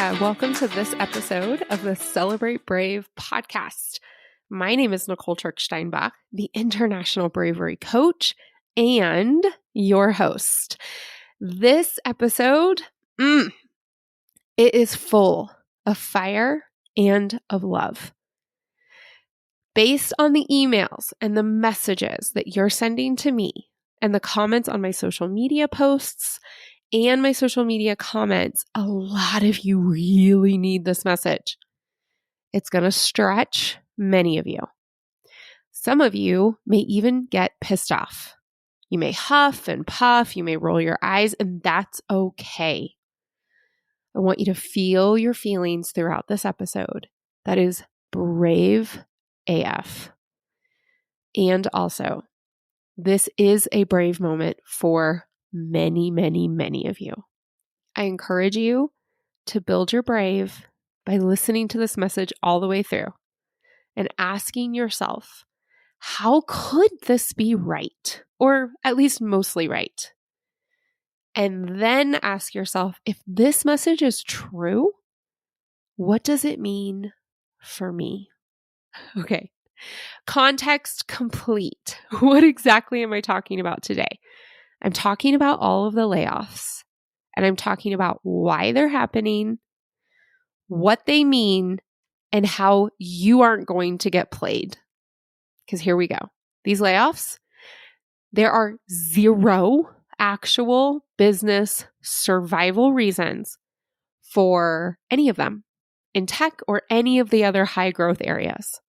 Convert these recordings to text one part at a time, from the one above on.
Welcome to this episode of the Celebrate Brave podcast. My name is Nicole Steinbach, the International Bravery Coach and your host. This episode, it is full of fire and of love. Based on the emails and the messages that you're sending to me and the comments on my social media posts and my social media comments, a lot of you really need this message. It's going to stretch many of you. Some of you may even get pissed off. You may huff and puff, you may roll your eyes, and that's okay. I want you to feel your feelings throughout this episode. That is brave AF. And also, this is a brave moment for many, many, many of you. I encourage you to build your brave by listening to this message all the way through and asking yourself, how could this be right? Or at least mostly right. And then ask yourself, if this message is true, what does it mean for me? Okay. Context complete. What exactly am I talking about today? I'm talking about all of the layoffs, and I'm talking about why they're happening, what they mean, and how you aren't going to get played. Because here we go. These layoffs, there are zero actual business survival reasons for any of them in tech or any of the other high growth areas.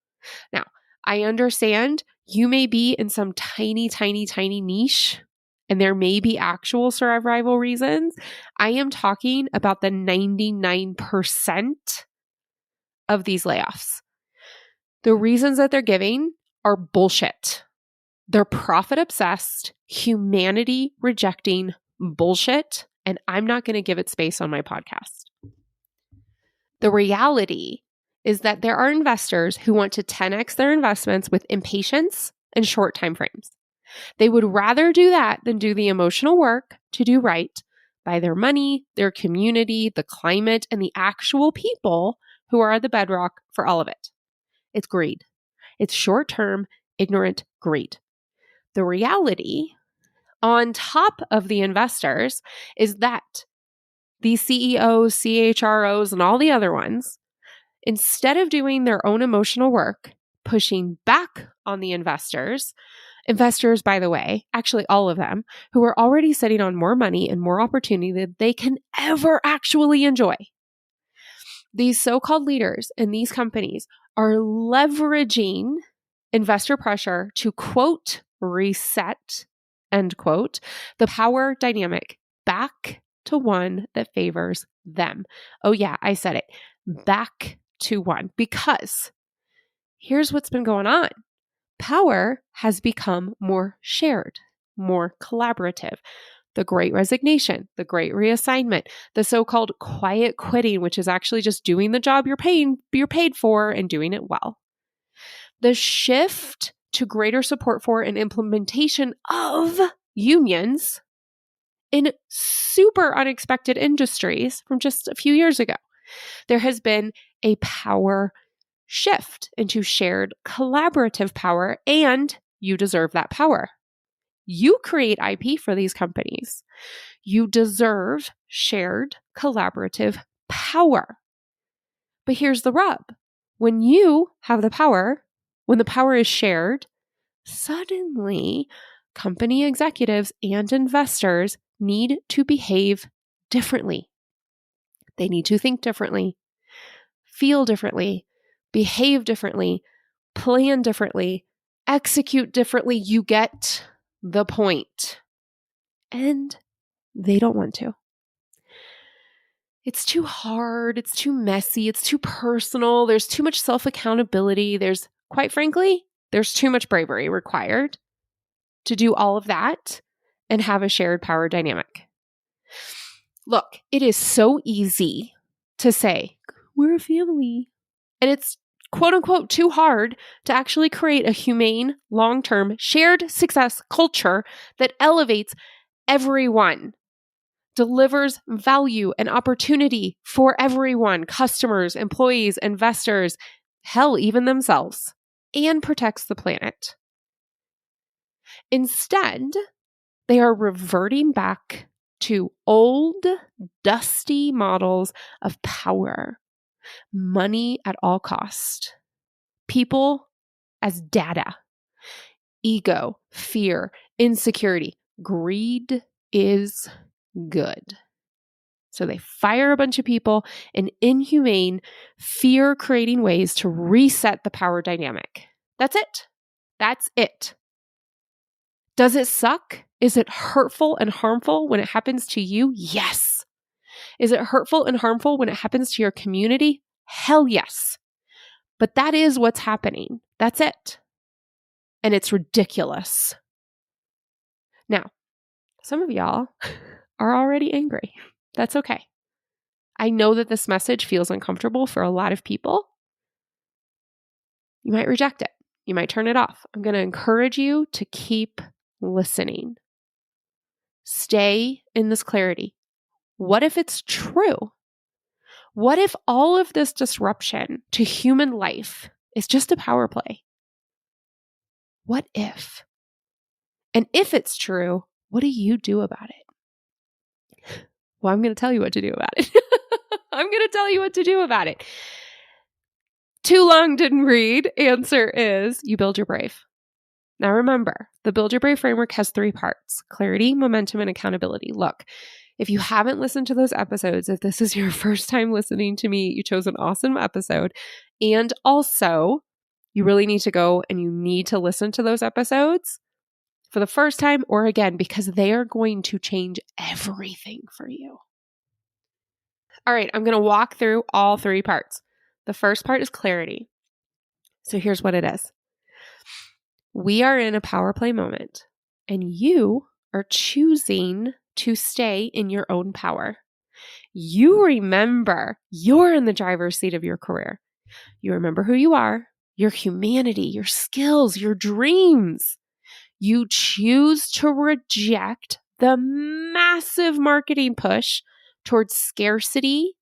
Now, I understand you may be in some tiny, tiny, tiny niche and there may be actual survival reasons. I am talking about the 99% of these layoffs. The reasons that they're giving are bullshit. They're profit obsessed, humanity rejecting bullshit, and I'm not going to give it space on my podcast. The reality is that there are investors who want to 10x their investments with impatience and short time frames. They would rather do that than do the emotional work to do right by their money, their community, the climate, and the actual people who are the bedrock for all of it. It's greed. It's short-term, ignorant greed. The reality, on top of the investors, is that these CEOs, CHROs, and all the other ones, instead of doing their own emotional work, pushing back on the investors, by the way, actually all of them, who are already sitting on more money and more opportunity than they can ever actually enjoy. These so-called leaders in these companies are leveraging investor pressure to, quote, reset, end quote, the power dynamic back to one that favors them. Oh yeah, I said it. Back to one. Because here's what's been going on. Power has become more shared, more collaborative. The Great Resignation, the Great Reassignment, the so-called quiet quitting, which is actually just doing the job you're paid for and doing it well. The shift to greater support for and implementation of unions in super unexpected industries from just a few years ago. There has been a power shift into shared collaborative power, and you deserve that power. You create IP for these companies. You deserve shared collaborative power. But here's the rub. When you have the power, when the power is shared, suddenly company executives and investors need to behave differently. They need to think differently, feel differently, behave differently, plan differently, execute differently. You get the point. And they don't want to. It's too hard. It's too messy. It's too personal. There's too much self-accountability. Quite frankly, there's too much bravery required to do all of that and have a shared power dynamic. Look, it is so easy to say, we're a family. And it's quote unquote too hard to actually create a humane, long-term, shared success culture that elevates everyone. delivers value and opportunity for everyone, customers, employees, investors, hell, even themselves, and protects the planet. Instead, they are reverting back to old, dusty models of power, money at all cost, people as data, ego, fear, insecurity, greed is good. So they fire a bunch of people in inhumane, fear-creating ways to reset the power dynamic. That's it. That's it. Does it suck? Is it hurtful and harmful when it happens to you? Yes. Is it hurtful and harmful when it happens to your community? Hell yes. But that is what's happening. That's it. And it's ridiculous. Now, some of y'all are already angry. That's okay. I know that this message feels uncomfortable for a lot of people. You might reject it. You might turn it off. I'm going to encourage you to keep listening. Stay in this clarity. What if it's true? What if all of this disruption to human life is just a power play? What if? And if it's true, what do you do about it? Well, I'm going to tell you what to do about it. I'm going to tell you what to do about it. Too long, didn't read. Answer is you build your brave. Now remember, the Build Your Brave framework has 3 parts: clarity, momentum, and accountability. Look, if you haven't listened to those episodes, if this is your first time listening to me, you chose an awesome episode. And also, you really need to go and you need to listen to those episodes for the first time or again, because they are going to change everything for you. All right, I'm going to walk through all 3 parts. The first part is clarity. So here's what it is. We are in a power play moment, and you are choosing to stay in your own power. You remember you're in the driver's seat of your career. You remember who you are, your humanity, your skills, your dreams. You choose to reject the massive marketing push towards scarcity.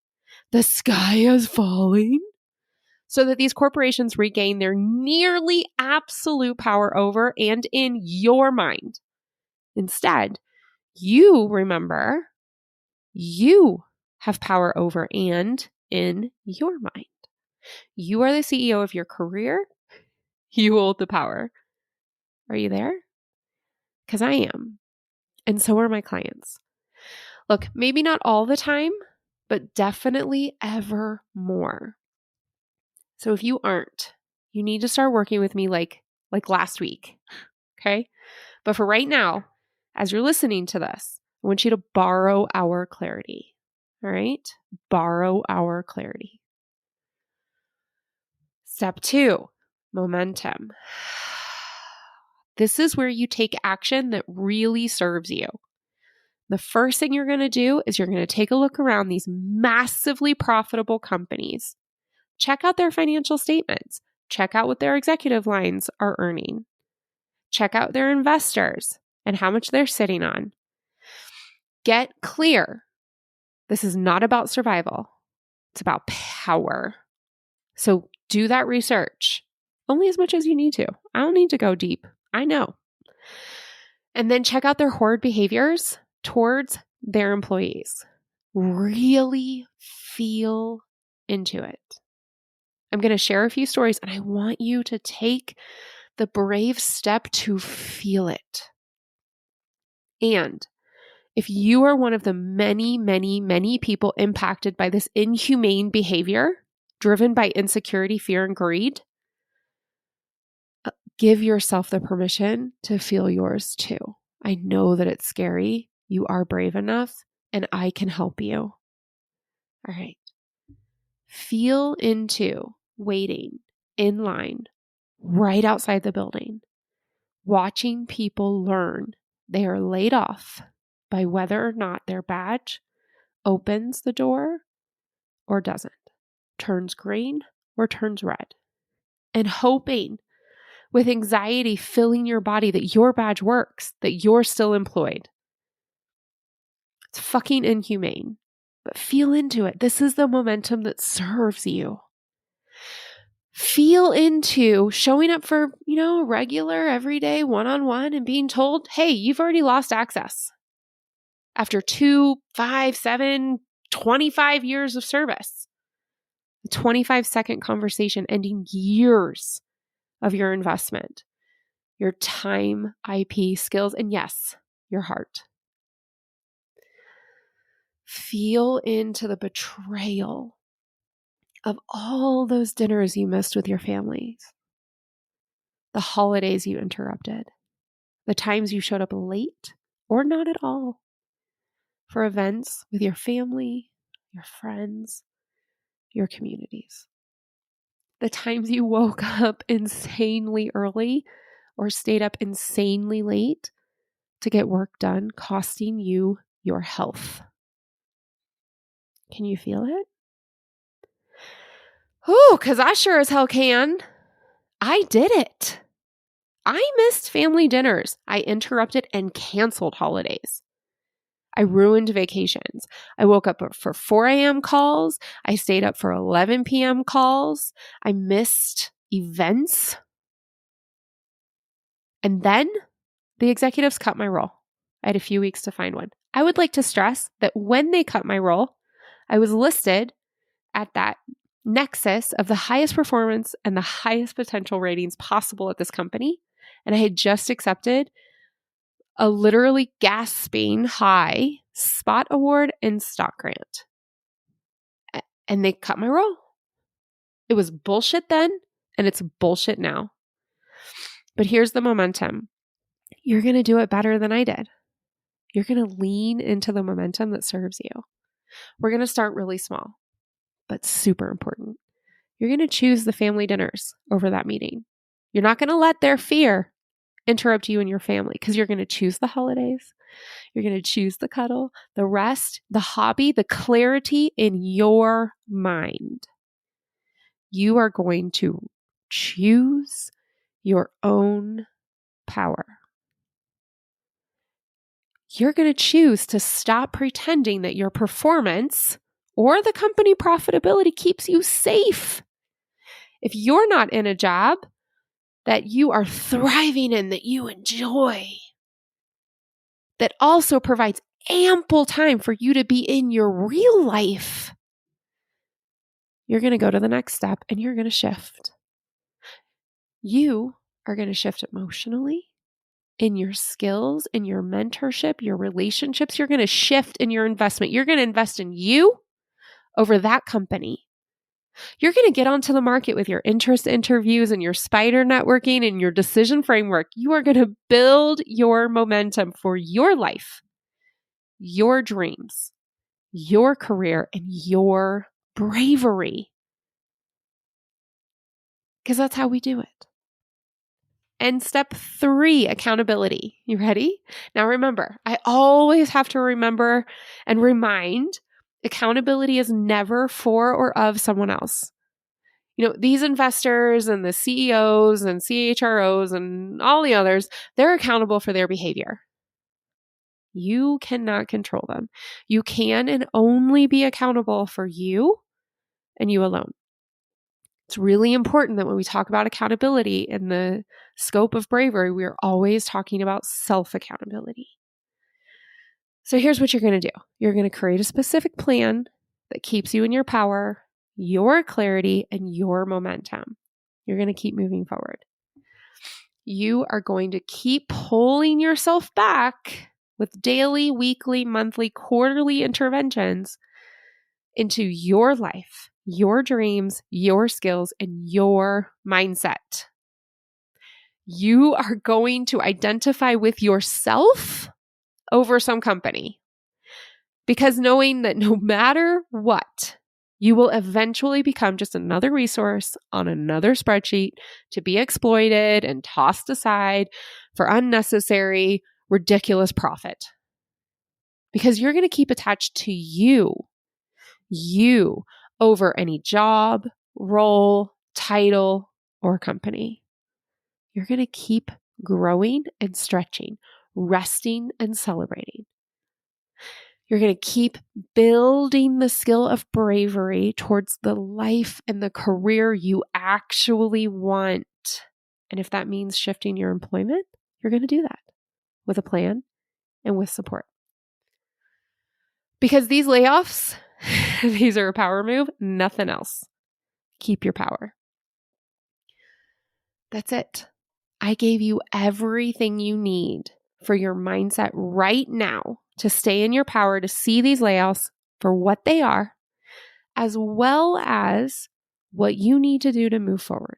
The sky is falling. So that these corporations regain their nearly absolute power over and in your mind. Instead, you remember you have power over and in your mind. You are the CEO of your career. You hold the power. Are you there? Because I am. And so are my clients. Look, maybe not all the time, but definitely ever more. So if you aren't, you need to start working with me like last week, okay? But for right now, as you're listening to this, I want you to borrow our clarity, all right? Borrow our clarity. Step 2, momentum. This is where you take action that really serves you. The first thing you're going to do is you're going to take a look around these massively profitable companies. Check out their financial statements. Check out what their executive lines are earning. Check out their investors and how much they're sitting on. Get clear. This is not about survival. It's about power. So do that research only as much as you need to. I don't need to go deep. I know. And then check out their hoard behaviors towards their employees. Really feel into it. I'm going to share a few stories, and I want you to take the brave step to feel it. And if you are one of the many, many, many people impacted by this inhumane behavior, driven by insecurity, fear, and greed, give yourself the permission to feel yours too. I know that it's scary. You are brave enough, and I can help you. All right. Feel into waiting in line right outside the building, watching people learn they are laid off by whether or not their badge opens the door or doesn't, turns green or turns red, and hoping with anxiety filling your body that your badge works, that you're still employed. It's fucking inhumane. But feel into it. This is the momentum that serves you. Feel into showing up for, a regular, everyday one-on-one and being told, hey, you've already lost access after 2, 5, 7, 25 years of service. A 25-second conversation ending years of your investment, your time, IP, skills, and yes, your heart. Feel into the betrayal of all those dinners you missed with your families, the holidays you interrupted, the times you showed up late or not at all for events with your family, your friends, your communities, the times you woke up insanely early or stayed up insanely late to get work done, costing you your health. Can you feel it? Oh, because I sure as hell can. I did it. I missed family dinners. I interrupted and canceled holidays. I ruined vacations. I woke up for 4 a.m. calls. I stayed up for 11 p.m. calls. I missed events. And then the executives cut my roll. I had a few weeks to find one. I would like to stress that when they cut my roll, I was listed at that nexus of the highest performance and the highest potential ratings possible at this company. And I had just accepted a literally gasping high spot award and stock grant. And they cut my roll. It was bullshit then, and it's bullshit now. But here's the momentum. You're going to do it better than I did. You're going to lean into the momentum that serves you. We're going to start really small, but super important. You're going to choose the family dinners over that meeting. You're not going to let their fear interrupt you and your family because you're going to choose the holidays. You're going to choose the cuddle, the rest, the hobby, the clarity in your mind. You are going to choose your own power. You're going to choose to stop pretending that your performance or the company profitability keeps you safe. If you're not in a job that you are thriving in, that you enjoy, that also provides ample time for you to be in your real life, you're going to go to the next step and you're going to shift. You are going to shift emotionally, in your skills, in your mentorship, your relationships. You're going to shift in your investment. You're going to invest in you over that company. You're going to get onto the market with your interest interviews and your spider networking and your decision framework. You are going to build your momentum for your life, your dreams, your career, and your bravery. Because that's how we do it. And step 3, accountability. You ready? Now remember, I always have to remember and remind, accountability is never for or of someone else. These investors and the CEOs and CHROs and all the others, they're accountable for their behavior. You cannot control them. You can and only be accountable for you and you alone. It's really important that when we talk about accountability in the scope of bravery, we are always talking about self-accountability. So here's what you're going to do. You're going to create a specific plan that keeps you in your power, your clarity, and your momentum. You're going to keep moving forward. You are going to keep pulling yourself back with daily, weekly, monthly, quarterly interventions into your life, your dreams, your skills, and your mindset. You are going to identify with yourself over some company. Because knowing that no matter what, you will eventually become just another resource on another spreadsheet to be exploited and tossed aside for unnecessary, ridiculous profit. Because you're going to keep attached to you over any job, role, title, or company. You're going to keep growing and stretching, resting and celebrating. You're going to keep building the skill of bravery towards the life and the career you actually want. And if that means shifting your employment, you're going to do that with a plan and with support. Because these layoffs, these are a power move, nothing else. Keep your power. That's it. I gave you everything you need for your mindset right now to stay in your power, to see these layoffs for what they are, as well as what you need to do to move forward.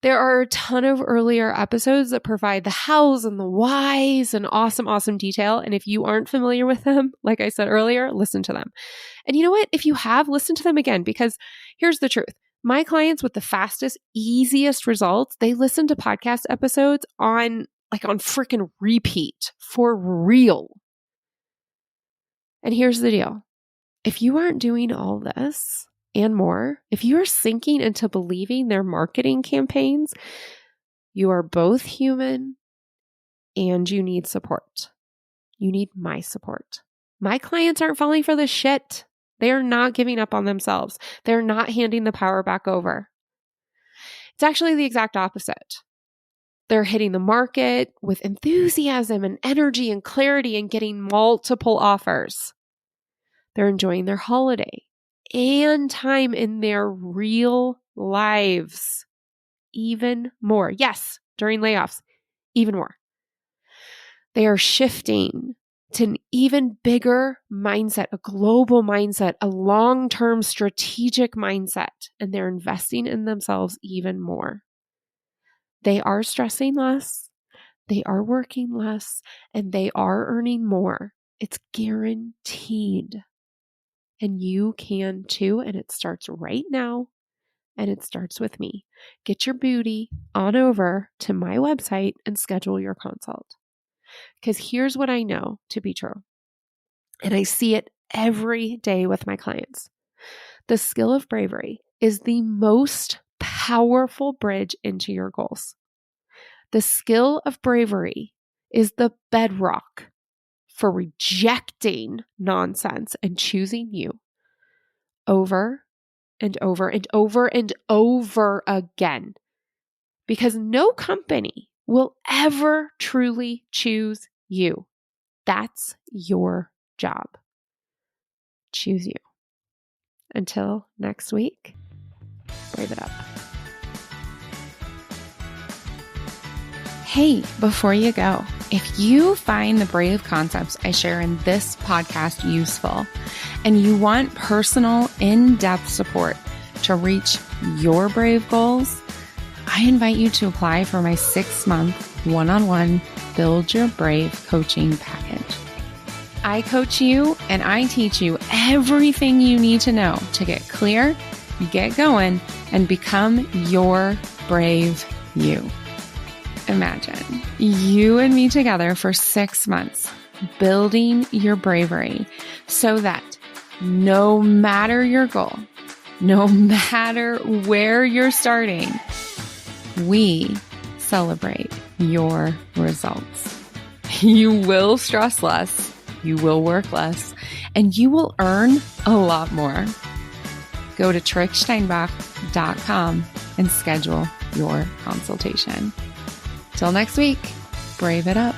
There are a ton of earlier episodes that provide the hows and the whys and awesome detail. And if you aren't familiar with them, like I said earlier, listen to them. And you know what? If you have, listen to them again, because here's the truth. My clients with the fastest, easiest results, they listen to podcast episodes on freaking repeat for real. And here's the deal. If you aren't doing all this and more, if you are sinking into believing their marketing campaigns, you are both human and you need support. You need my support. My clients aren't falling for this shit. They are not giving up on themselves. They're not handing the power back over. It's actually the exact opposite. They're hitting the market with enthusiasm and energy and clarity and getting multiple offers. They're enjoying their holiday and time in their real lives even more. Yes, during layoffs, even more. They are shifting to an even bigger mindset, a global mindset, a long-term strategic mindset, and they're investing in themselves even more. They are stressing less, they are working less, and they are earning more. It's guaranteed. And you can too, and it starts right now, and it starts with me. Get your booty on over to my website and schedule your consult. Because here's what I know to be true, and I see it every day with my clients. The skill of bravery is the most powerful bridge into your goals. The skill of bravery is the bedrock for rejecting nonsense and choosing you over and over and over and over again. Because no company will ever truly choose you. That's your job. Choose you. Until next week, brave it up. Hey, before you go, if you find the brave concepts I share in this podcast useful and you want personal, in-depth support to reach your brave goals, I invite you to apply for my 6-month one-on-one Build Your Brave coaching package. I coach you and I teach you everything you need to know to get clear, get going, and become your brave you. Imagine you and me together for 6 months, building your bravery so that no matter your goal, no matter where you're starting, we celebrate your results. You will stress less, you will work less, and you will earn a lot more. Go to tricksteinbach.com and schedule your consultation. Till next week, brave it up.